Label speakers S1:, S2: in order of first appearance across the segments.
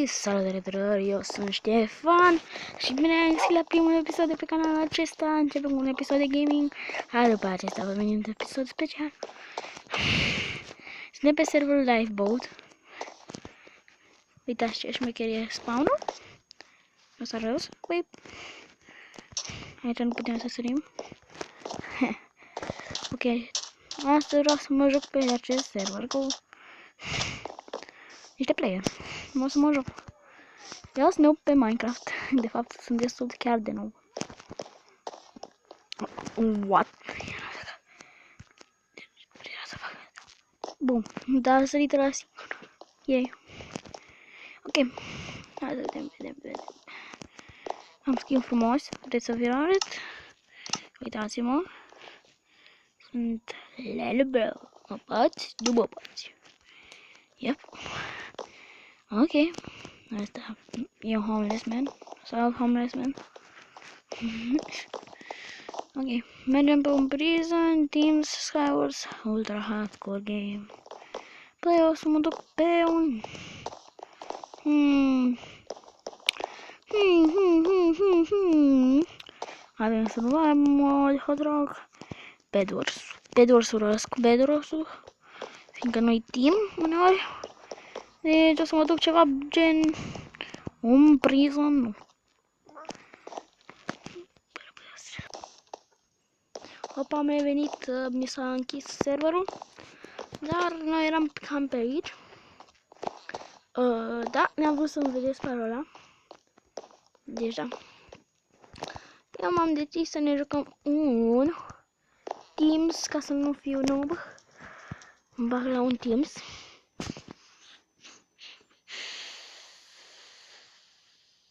S1: Salutare tuturor, eu sunt Ștefan și bine am găsit la primul episod de pe canalul acesta. Începem un episod de gaming, iar după acesta va veni un episod special. Suntem pe serverul Lifeboat. Uitați ce șmecherie spawn-ul. O să arăt. Ui. Aici nu putem să sărim. Ok. Astăzi vreau să mă joc pe acest server cu niște player. O să mă joc. Eu sunt nou pe Minecraft. De fapt, sunt destul chiar de nou. What? Bun, dar sărit la singur. Yay. Ok. Hai să vedem. Am skin frumos. Vreți să vi-l arăt? Uitați-mă. Sunt Lele Bro. Mă bați? Nu mă bați. Yep. Ok. Asta e un homeless man. Sau homeless man. Ok. Mergem pe un prison, Teams, Skywars, Ultra Hardcore Game. Păi o să mă duc pe un... Avem survival mod, hot rock, bedwars. Bedwars urăsc bedwars-ul, fiindcă noi team uneori. Deci o să mă duc ceva gen un prison, nu. Opa, am revenit, mi s-a închis serverul, dar noi eram cam pe aici. Da, ne-am vrut să-mi vedeți parola. Deja. Eu m-am decis să ne jucăm un Teams, ca să nu fiu noob. Îmi bag la un Teams.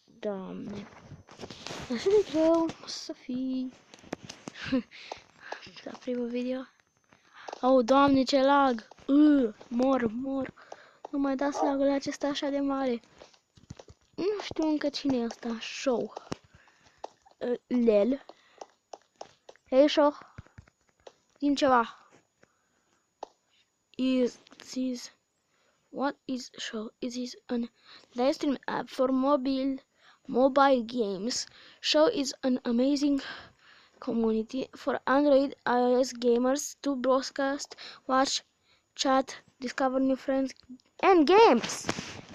S1: Doamne. Așa de greu o să fii. La primul video. Oh, Doamne, ce lag! Mor. Nu mai dați lagul acesta așa de mare. Nu știu încă cine e ăsta. Show. Lel. Hey, Show. Din ceva. What is Show? It is an live stream app for mobile games. Show is an amazing community for Android iOS gamers to broadcast, watch, chat, discover new friends and games.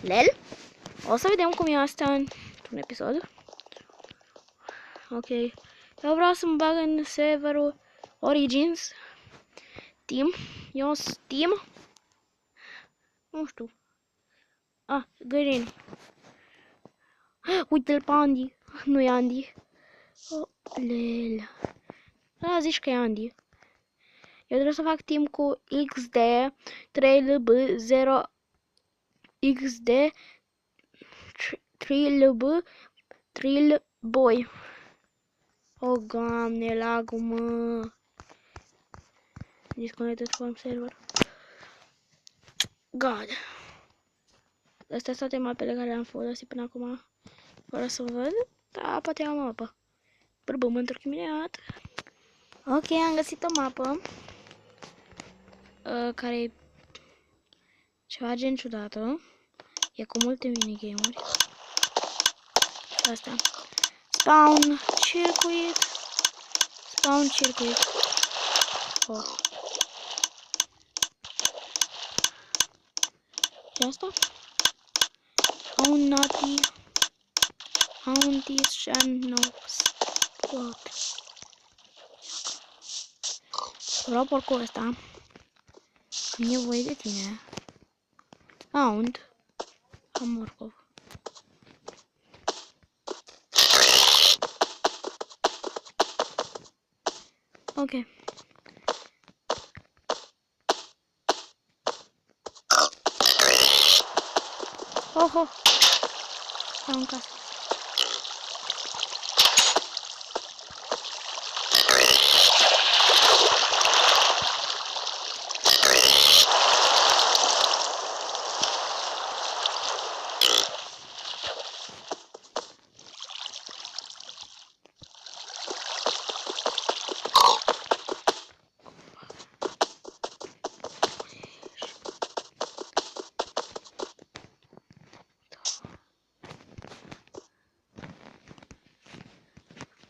S1: Lel? O să vedem cum e asta într-un episod. Ok. Eu vreau să mă bag în serverul Origins. Team. Eu sunt Team. Nu știu. Găini. Uite-l pe Andy. Nu e Andy. Lel. Zici că e Andy. Eu trebuie să fac team cu XD 3LB0 XD 3LB Boy. Oh, Doamne, lagul, mă. Disconnected from server. God. Astea sunt toate mapele care am folosit până acum. Fără să văd. Da, poate am mapă. Bărbă, mă întorc imediat. Ok, am găsit o mapă. Care e ceva gen ciudată. E cu multe minigame-uri. Asta. Spawn circuit. Oh. Ce asta? Auntie Shanos. Vreau porcul ăsta. Am nevoie de tine. Am morcov. Ok. Oh. Stau în casă.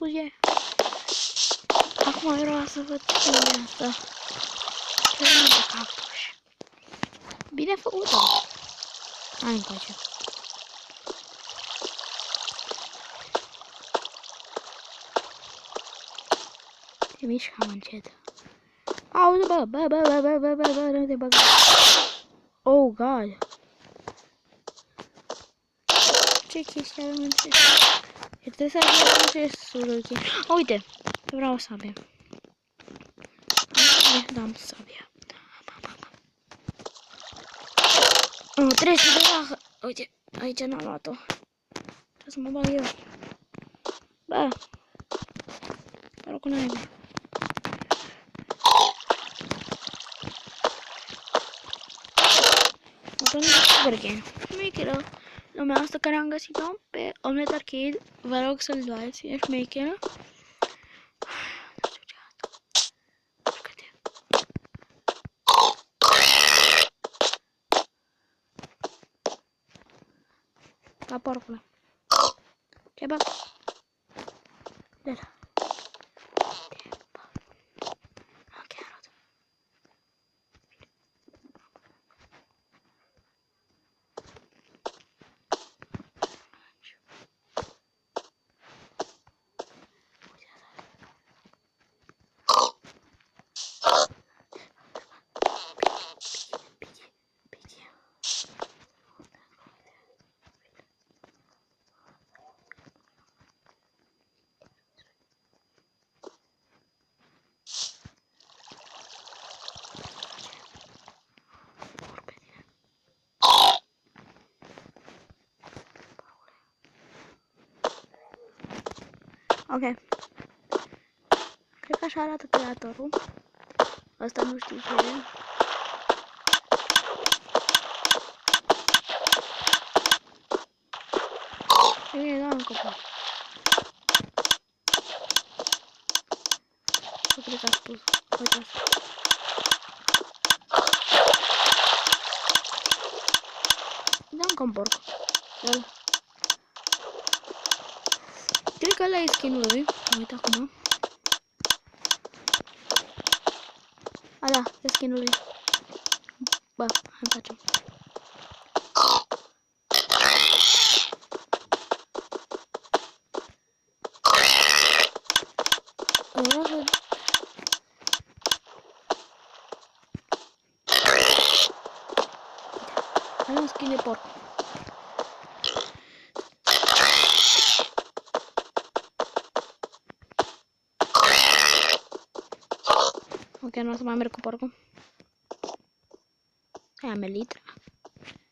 S1: scuze. Acum vreau să văd ce e asta. Ce e de cactus. Bine făcută. Hai încoace. Te mișcă încet. Auzi, bă, nu te băga. Oh, God. Ce chestia avem încet? Trebuie să avem ce suruche. Uite, vreau sabie. Dam sabia. Trebuie să bag. Uite, aici n-am luat-o. Trebuie să mă bag eu. Bă. Te rog cu naibii. Burgen. Șmecheră. Lumea asta care am găsit-o pe Omelette Arcade. Vă rog să-l luați. E șmecheră. Nu știu ce asta. Urcă-te. La porcule. Ce bă? De-la. Ok, arată. Ok. Cred că așa arată creatorul. Asta nu știu ce e. E, da, încă pot. Ce cred că a spus. Uite asta. Da, încă un porc. El. Cred că ăla e skin-ul lui. Uite acum. A, da, e skin-ul lui. Bă, hai facem. Vreau să... Are un skin de porc. Ok, nu o să mai merg cu porcul. Hai, am elitra.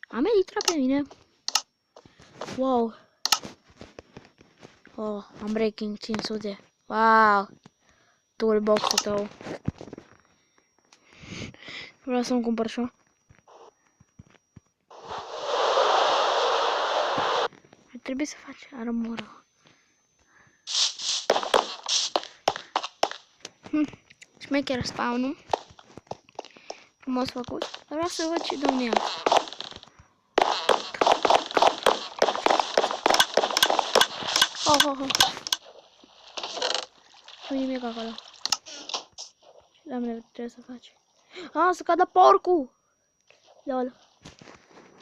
S1: Am elitra pe mine. Wow. Oh, am breaking 500. Wow. Toolbox-ul tău. Vreau să-mi cumpăr și eu. Ar trebui să faci armură. Șmecher spawn-ul. Frumos făcut. Vreau să văd ce domnia. Oh. Nu nimic acolo. Ce doamne trebuie să faci? Ah, să cadă porcul! Lol.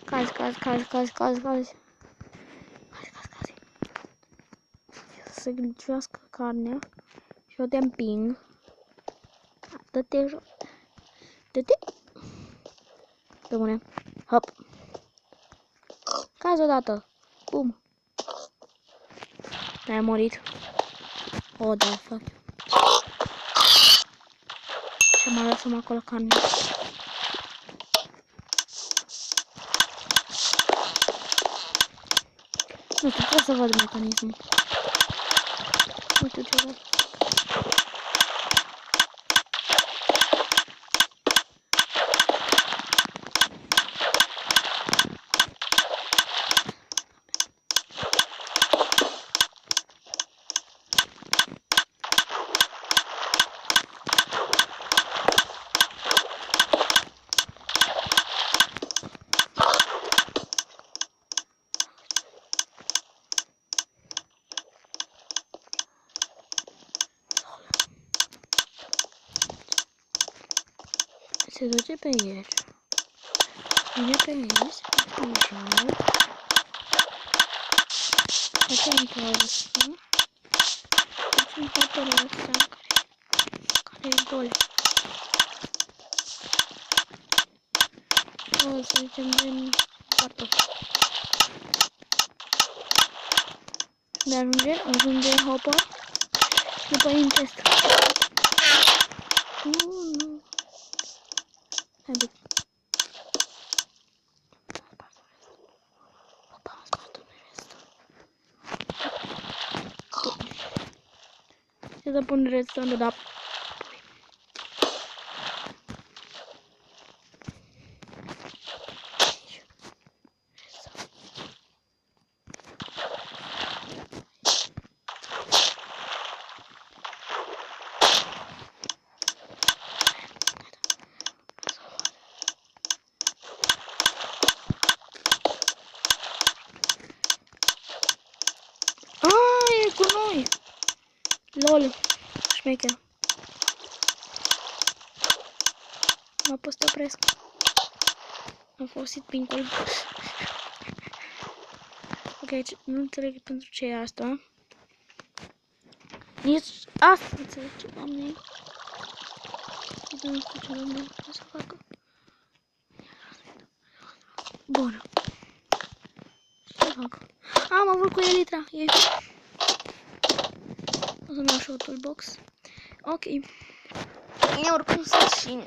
S1: Cazi. Să gliciuiască carnea. Și eu te împing. Dă-te jos. Dă-te. Pe bune. Hop. Cazi odată. Bum. Ai murit. Oh, da, fuck. Și mai lăsăm acolo carne. Nu știu, trebuie să văd mecanismul. Nu știu ce văd. Se duce pe el. Vine pe el, se duce în jur. Face într-o ăsta. Facem hopperul ăsta care e gol. O să zicem de cartofi. De ajunge hopper. După incest. Nu. Hai bine. Opa, am spart-o restul. Se dă pun restul, da. Cu noi! LOL! Șmecher! M-a pus să opresc. Am folosit pincul. Ok, nu înțeleg pentru ce e asta. Nici asta nu înțeleg ce, doamne. Nu știu ce doamne trebuie să facă. Bun. Ce fac? Am avut cu elitra. O să-mi iau și o toolbox. Ok. Eu oricum sunt și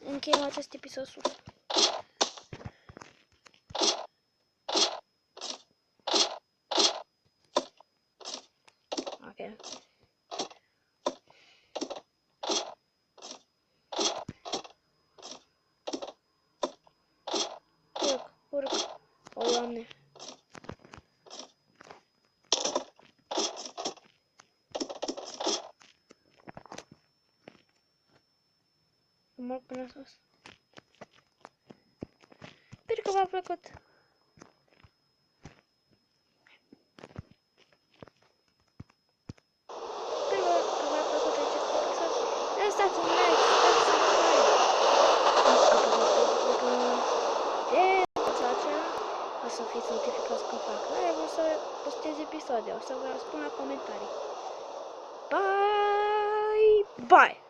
S1: încheiem acest episod sus. Ok. Urc. O, Doamne. Mă până sus. Sper că v-a plăcut. Sper că v-a plăcut acest episod. Lăsați un like, subscribe. O să fiți notificați când fac live, o să postez episoade, o să vă răspund la comentarii. Bye! Bye!